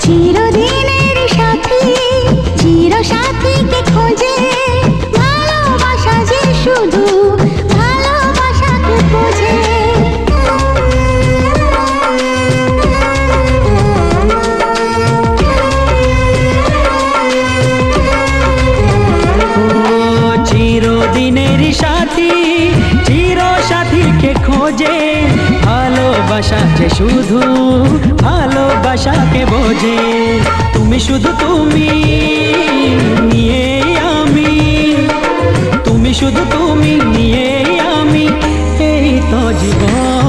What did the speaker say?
চিরদিনের সাথী চির সাথীকে খোঁজে, ভালোবাসা যে শুধু ভালোবাসাকে বোঝে। চিরদিনের সাথী চির সাথীকে খোঁজে, ভালোবাসা যে শুধু ভালোবাসাকে বোঝে। তুমি শুধু তুমি নিয়ে আমি, তুমি শুধু তুমি নিয়ে আমি, এই তো জীবন।